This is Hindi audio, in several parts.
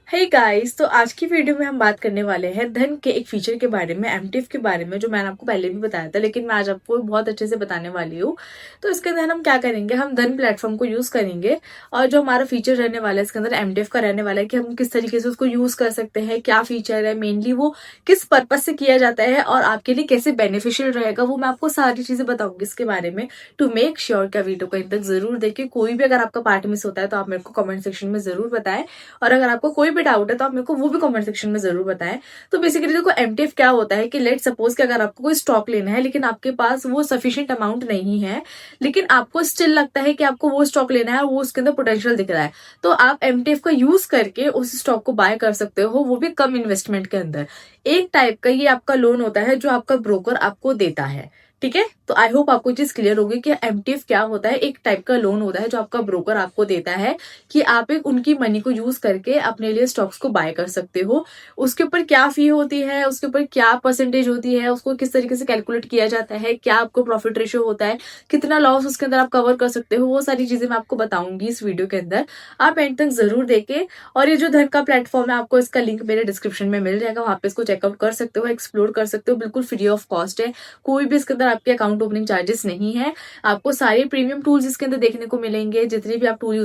हे गाइस, तो आज की वीडियो में हम बात करने वाले हैं धन के एक फीचर के बारे में, एमटीएफ के बारे में, जो मैंने आपको पहले भी बताया था, लेकिन मैं आज आपको बहुत अच्छे से बताने वाली हूँ। तो इसके अंदर हम क्या करेंगे, हम धन प्लेटफॉर्म को यूज करेंगे और जो हमारा फीचर रहने वाला है इसके अंदर एमटीएफ का रहने वाला है कि हम किस तरीके से उसको यूज कर सकते हैं, क्या फीचर है, मेनली वो किस पर्पज से किया जाता है और आपके लिए कैसे बेनिफिशियल रहेगा, वो मैं आपको सारी चीजें बताऊंगी इसके बारे में। टू मेक श्योर का वीडियो को इन तक जरूर देखिए। कोई भी अगर आपका पार्ट मिस होता है तो आप मेरे को कमेंट सेक्शन में जरूर बताएं, और अगर आपको कोई भी डाउट है तो आप मेरे को वो भी कमेंट सेक्शन में जरूर बताएं। तो बेसिकली देखो, एमटीएफ क्या होता है कि लेट सपोज कि अगर आपको कोई स्टॉक लेना है लेकिन आपके पास वो सफिशिएंट अमाउंट नहीं है, लेकिन आपको स्टिल लगता है कि आपको वो स्टॉक लेना है और वो उसके अंदर पोटेंशियल दिख रहा है, तो आप एमटीएफ का यूज करके उस स्टॉक को बाय कर सकते हो, वो भी कम इन्वेस्टमेंट के अंदर। एक टाइप का ये आपका लोन होता है जो आपका ब्रोकर आपको देता है। ठीक है, तो आई होप आपको चीज क्लियर होगी कि एमटीएफ क्या होता है। एक टाइप का लोन होता है जो आपका ब्रोकर आपको देता है कि आप एक उनकी मनी को यूज करके अपने लिए स्टॉक्स को बाय कर सकते हो। उसके ऊपर क्या फी होती है, उसके ऊपर क्या परसेंटेज होती है, उसको किस तरीके से कैलकुलेट किया जाता है, क्या आपको प्रॉफिट रेशियो होता है, कितना लॉस उसके अंदर आप कवर कर सकते हो, वो सारी चीजें मैं आपको बताऊंगी इस वीडियो के अंदर। आप एंड तक जरूर देखें। और ये जो धन का प्लेटफॉर्म है, आपको इसका लिंक मेरे डिस्क्रिप्शन में मिल जाएगा, वहां पे इसको चेकआउट कर सकते हो, एक्सप्लोर कर सकते हो, बिल्कुल फ्री ऑफ कॉस्ट है। कोई भी इसके अंदर आपके अकाउंट ओपनिंग चार्जेस नहीं है। आपको सारे प्रीमियम टूल्स इसके अंदर देखने को मिलेंगे। जितने भी आप टूल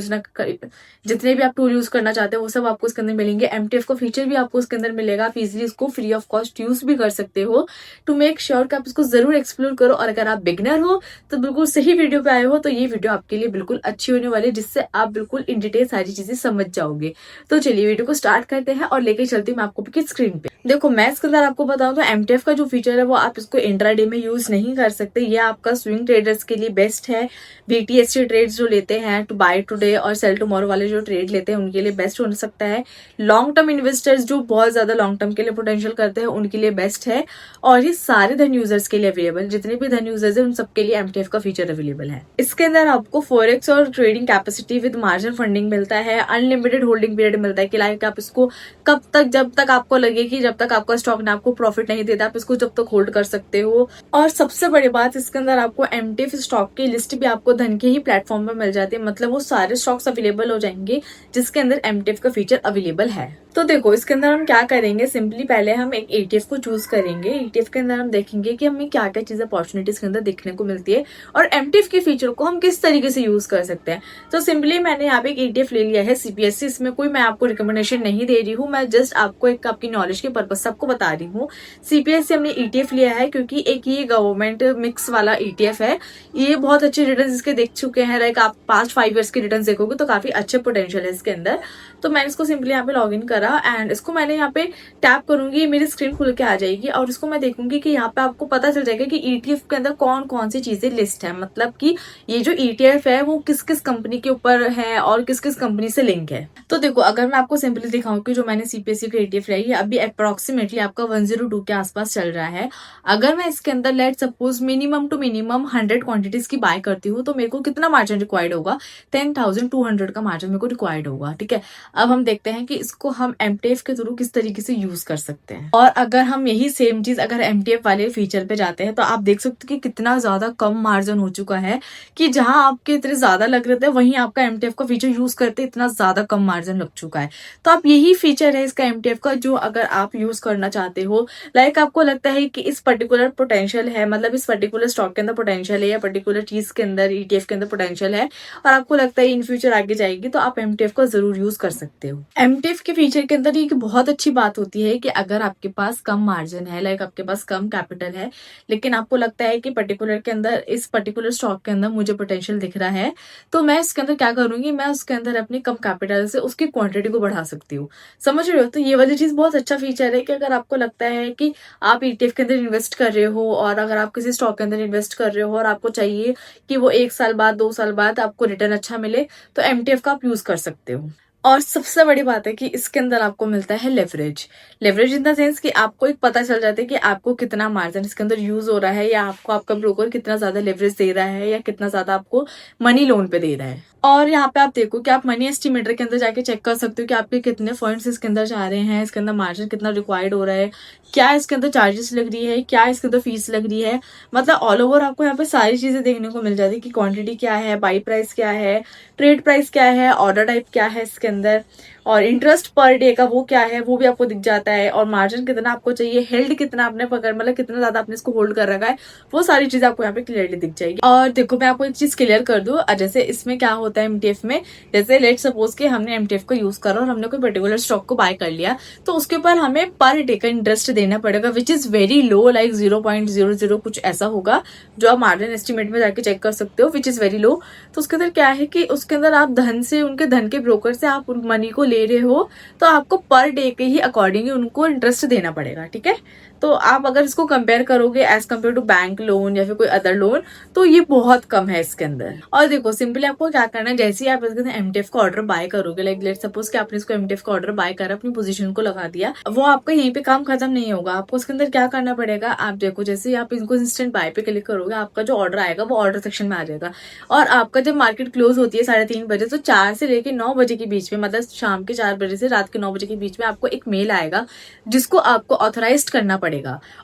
यूज करना चाहते हो वो सब आपको इसके अंदर मिलेंगे। एमटीएफ का फीचर भी आपको इसके अंदर मिलेगा। आप इजिली इसको फ्री ऑफ कॉस्ट यूज भी कर सकते हो। टू मेक श्योर कि आप इसको जरूर एक्सप्लोर करो। और अगर आप बिगनर हो तो बिल्कुल सही वीडियो पे आए हो, तो ये वीडियो आपके लिए बिल्कुल अच्छी होने वाली है, जिससे आप बिल्कुल इन डिटेल सारी चीजें समझ जाओगे। तो चलिए वीडियो को स्टार्ट करते हैं और लेके चलती हूँ मैं आपको स्क्रीन पे। देखो, मैं इसके अंदर आपको बताऊं तो एमटीएफ का जो फीचर है वो आप इसको इंट्राडे में यूज नहीं कर सकते। ये आपका स्विंग ट्रेडर्स के लिए बेस्ट है। बीटीएससी ट्रेड्स जो लेते हैं, टू बाय टुडे और सेल टुमारो वाले जो ट्रेड लेते हैं उनके लिए बेस्ट हो सकता है। लॉन्ग टर्म इन्वेस्टर्स जो बहुत ज्यादा लॉन्ग टर्म के लिए पोटेंशियल करते हैं उनके लिए बेस्ट है। और ये सारे धन यूजर्स के लिए अवेलेबल, जितने भी धन यूजर्स है उन सबके लिए एमटीएफ का फीचर अवेलेबल है। इसके अंदर आपको फॉरेक्स और trading capacity with margin funding मिलता है। अनलिमिटेड होल्डिंग पीरियड मिलता है कि लाइक आप इसको कब तक, जब तक आपको लगे कि जब तक आपका स्टॉक ने आपको प्रॉफिट नहीं देता, आप इसको जब तक होल्ड कर सकते हो। और सबसे बड़ी बात, इसके अंदर आपको एमटीएफ स्टॉक की लिस्ट भी आपको धन के ही प्लेटफॉर्म पर मिल जाती है। मतलब वो सारे स्टॉक्स अवेलेबल हो जाएंगे जिसके अंदर एमटीएफ का फीचर अवेलेबल है। तो देखो, इसके अंदर हम क्या करेंगे, सिंपली पहले हम एक एटीएफ को चूज करेंगे। एटीएफ के अंदर हम देखेंगे कि हमें क्या क्या चीजें अपॉर्चुनिटीज के अंदर देखने को मिलती है और एमटीएफ के फीचर को हम किस तरीके से यूज कर सकते हैं। तो सिंपली मैंने यहाँ पे एक एटीएफ ले लिया है सीपीएससी। इसमें कोई मैं आपको रिकमेंडेशन नहीं दे रही हूँ, मैं जस्ट आपको एक आपकी नॉलेज के पर्पज से आपको बता रही हूँ। सीपीएससी हमने ईटीएफ लिया है क्योंकि एक ये गवर्नमेंट मिक्स वाला ईटीएफ है। ये बहुत अच्छे रिटर्न इसके देख चुके हैं। लाइक आप पास्ट 5 ईयर्स के रिटर्न देखोगे तो काफी अच्छे पोटेंशियल है इसके अंदर। तो मैंने इसको सिंपली यहाँ पे लॉग इन करा एंड इसको मैंने यहाँ पे टैप करूंगी, मेरी स्क्रीन खुल के आ जाएगी और इसको मैं देखूंगी कि यहाँ पे आपको पता चल जाएगा कि ईटीएफ के अंदर कौन कौन सी चीजें लिस्ट है। मतलब कि ये जो ईटीएफ है वो किस किस कंपनी के ऊपर है और किस किस कंपनी से लिंक है। तो देखो, अगर मैं आपको सिंपली दिखाऊं कि जो मैंने सीपीएससी का ईटीएफ लिया है अभी अप्रोक्सीमेटली आपका 102 के आसपास चल रहा है। अगर मैं इसके अंदर let suppose minimum two minimum 100 quantities की बाय करती हूँ तो मेरे को कितना मार्जिन रिक्वायर्ड होगा, 10,200 का मार्जिन मेरे को रिक्वायर्ड होगा। ठीक है, अब हम देखते हैं कि इसको हम एमटीएफ के थ्रू किस तरीके से यूज कर सकते हैं। और अगर हम यही सेम चीज अगर एमटीएफ वाले फीचर पे जाते हैं तो आप देख सकते हो कि कितना ज्यादा कम मार्जिन हो चुका है, कि जहां आपके इतने ज्यादा लग रहे थे वहीं आपका एमटीएफ का फीचर यूज करते इतना ज्यादा कम मार्जिन लग चुका है। तो आप यही फीचर है इसका एमटीएफ का जो अगर आप यूज करना चाहते हो, लाइक आपको लगता है कि इस पर्टिकुलर पोटेंशियल है, मतलब इस पर्टिकुलर स्टॉक के अंदर पोटेंशियल है या पर्टिकुलर चीज के अंदर ईटीएफ के अंदर पोटेंशियल है और आपको लगता है इन फ्यूचर आगे जाएगी, तो आप एमटीएफ का जरूर यूज कर सकते हो। एमटीएफ के फीचर के अंदर एक बहुत अच्छी बात होती है कि अगर आपके पास कम मार्जिन है, लाइक आपके पास कम कैपिटल है, लेकिन आपको लगता है कि पर्टिकुलर के अंदर इस पर्टिकुलर स्टॉक के अंदर मुझे पोटेंशियल दिख रहा है, तो मैं इसके अंदर क्या करूंगी, मैं उसके अंदर अपनी कम कैपिटल से उसकी क्वांटिटी को बढ़ा सकती हूँ। समझ रहे हो? तो ये वाली चीज बहुत अच्छा फीचर है कि अगर आपको लगता है कि आप ईटीएफ के अंदर इन्वेस्ट कर रहे हो और अगर आप किसी स्टॉक के अंदर इन्वेस्ट कर रहे हो और आपको चाहिए कि वो 1 साल बाद 2 साल बाद आपको रिटर्न अच्छा मिले, तो एमटीएफ का आप यूज कर सकते हो। और सबसे बड़ी बात है कि इसके अंदर आपको मिलता है लेवरेज इन द सेंस कि आपको एक पता चल जाता है कि आपको कितना मार्जिन इसके अंदर यूज हो रहा है, या आपको आपका ब्रोकर कितना ज्यादा लेवरेज दे रहा है या कितना ज्यादा आपको मनी लोन पे दे रहा है। और यहाँ पे आप देखो कि आप मनी एस्टिमेटर के अंदर जाके चेक कर सकते हो कि आपके कितने फंड्स इसके अंदर जा रहे हैं, इसके अंदर मार्जिन कितना रिक्वायर्ड हो रहा है, क्या इसके अंदर चार्जेस लग रही है, क्या इसके अंदर फीस लग रही है। मतलब ऑल ओवर आपको यहाँ पे सारी चीजें देखने को मिल जाती है कि क्वांटिटी क्या है, बाई प्राइस क्या है, ट्रेड प्राइस क्या है, ऑर्डर टाइप क्या है इसके अंदर, और इंटरेस्ट पर डे का वो क्या है वो भी आपको दिख जाता है, और मार्जिन कितना आपको चाहिए, हेल्ड कितना आपने पकड़ मतलब कितना ज्यादा आपने इसको होल्ड कर रखा है, वो सारी चीजें आपको यहाँ पे क्लियरली दिख जाएगी। और देखो मैं आपको एक चीज क्लियर कर दूं, जैसे इसमें क्या होता है एमटीएफ में, जैसे लेट सपोज कि हमने एमटीएफ को यूज करा और हमने कोई पर्टिकुलर स्टॉक को बाय कर लिया, तो उसके ऊपर हमें पर डे का इंटरेस्ट देना पड़ेगा which is very low, like 0.00 कुछ ऐसा होगा, जो आप मार्जिन एस्टिमेट में जाके चेक कर सकते हो, विच इज वेरी लो। तो उसके अंदर क्या है कि उसके अंदर आप धन से, उनके धन के ब्रोकर से आप मनी को ले रहे हो, तो आपको पर डे के ही अकॉर्डिंग उनको इंटरेस्ट देना पड़ेगा, ठीक है। तो आप अगर इसको कंपेयर करोगे as compare to bank loan या फिर कोई अदर लोन, तो ये बहुत कम है इसके अंदर। और देखो सिंपली आपको क्या करना है, जैसे ही आप इसके अंदर एमटीएफ का ऑर्डर बाय करोगे, लाइक लेट सपोज कि आपने इसको एमटीएफ का ऑर्डर बाय करा, अपनी पोजीशन को लगा दिया, वो आपका यहीं पे काम खत्म नहीं होगा। आपको उसके अंदर क्या करना पड़ेगा, आप देखो जैसे ही आप इनको इंस्टेंट बाय पे क्लिक करोगे, आपका जो ऑर्डर आएगा वो ऑर्डर सेक्शन में आ जाएगा, और आपका जब मार्केट क्लोज होती है 3:30 बजे, तो 4 से लेकर 9 बजे के बीच में, मतलब शाम के 4 बजे से रात के 9 बजे के बीच में आपको एक मेल आएगा, जिसको आपको ऑथराइज करना पड़ेगा।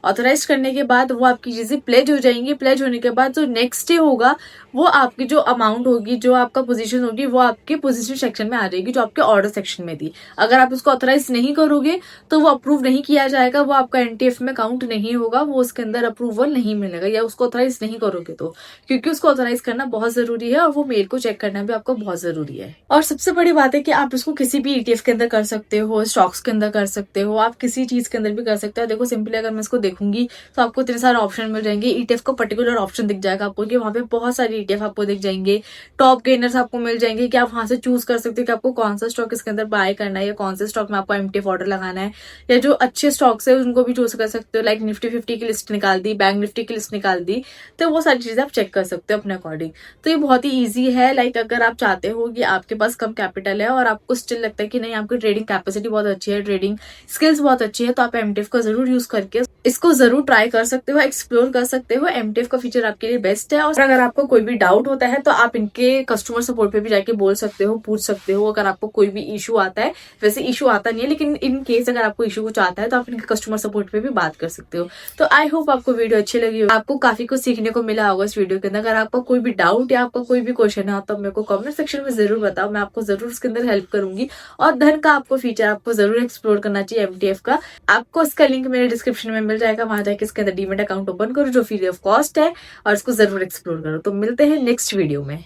ऑथराइज करने के बाद वो आपकी चीजें प्लेज हो जाएंगी। प्लेज होने के बाद जो नेक्स्ट डे होगा, वो आपकी जो अमाउंट होगी, जो आपका पोजीशन होगी, वो आपके पोजीशन सेक्शन में आ जाएगी, जो आपके ऑर्डर सेक्शन में थी। अगर आप उसको ऑथराइज नहीं करोगे तो वो अप्रूव नहीं किया जाएगा, वो आपका एनटीएफ में काउंट नहीं होगा, वो उसके अंदर अप्रूवल नहीं मिलेगा, या उसको ऑथराइज नहीं करोगे तो, क्योंकि उसको ऑथराइज करना बहुत जरूरी है, और वो मेल को चेक करना भी आपको बहुत जरूरी है। और सबसे बड़ी बात है कि आप इसको किसी भी ईटीएफ के अंदर कर सकते हो, स्टॉक्स के अंदर कर सकते हो, आप किसी चीज के अंदर भी कर सकते हो। देखो सिंपली अगर मैं इसको देखूंगी तो आपको इतने सारे ऑप्शन मिल जाएंगे। ईटीएफ का पर्टिकुलर ऑप्शन दिख जाएगा आपको, कि वहां पे बहुत सारे ईटीएफ आपको दिख जाएंगे, टॉप गेनर्स आपको मिल जाएंगे, कि आप वहां से चूज कर सकते हो कि आपको कौन सा स्टॉक इसके अंदर बाय करना है, या कौन से स्टॉक में आपको एमटीएफ ऑर्डर लगाना है, या जो अच्छे स्टॉक्स है उनको भी चूज कर सकते हो। लाइक निफ्टी 50 की लिस्ट निकाल दी, बैंक निफ्टी की लिस्ट निकाल दी, तो वो सारी चीजें आप चेक कर सकते हो अपने अकॉर्डिंग। तो ये बहुत ही ईजी है। लाइक अगर आप चाहते हो कि आपके पास कम कैपिटल है और आपको स्टिल लगता है कि नहीं आपकी ट्रेडिंग कैपेसिटी बहुत अच्छी है, ट्रेडिंग स्किल्स बहुत अच्छी है, तो आप एमटीएफ को जरूर यूज करके इसको जरूर ट्राई कर सकते हो, एक्सप्लोर कर सकते हो। एमटीएफ का फीचर आपके लिए बेस्ट है। और अगर आपको कोई भी डाउट होता है तो आप इनके कस्टमर सपोर्ट पे भी जाके बोल सकते हो, पूछ सकते हो, अगर आपको कोई भी इशू आता है। वैसे इशू आता नहीं है, लेकिन इन केस अगर आपको इशू कुछ आता है तो आप इनके कस्टमर सपोर्ट पे भी बात कर सकते हो। तो आई होप आपको वीडियो अच्छी लगी हो, आपको काफी कुछ सीखने को मिला होगा इस वीडियो के अंदर। अगर आपको कोई भी डाउट या आपका कोई भी क्वेश्चन है तो मेरे को कमेंट सेक्शन में जरूर बताओ, मैं आपको जरूर इसके अंदर हेल्प करूंगी। और धन का आपको फीचर आपको जरूर एक्सप्लोर करना चाहिए एमटीएफ का। आपको इसका लिंक मेरे डिस्क्रिप्शन में मिल जाएगा, वहां जाके इसके अंदर डीमैट अकाउंट ओपन करो जो फ्री ऑफ कॉस्ट है, और इसको जरूर एक्सप्लोर करो। तो मिलते हैं नेक्स्ट वीडियो में।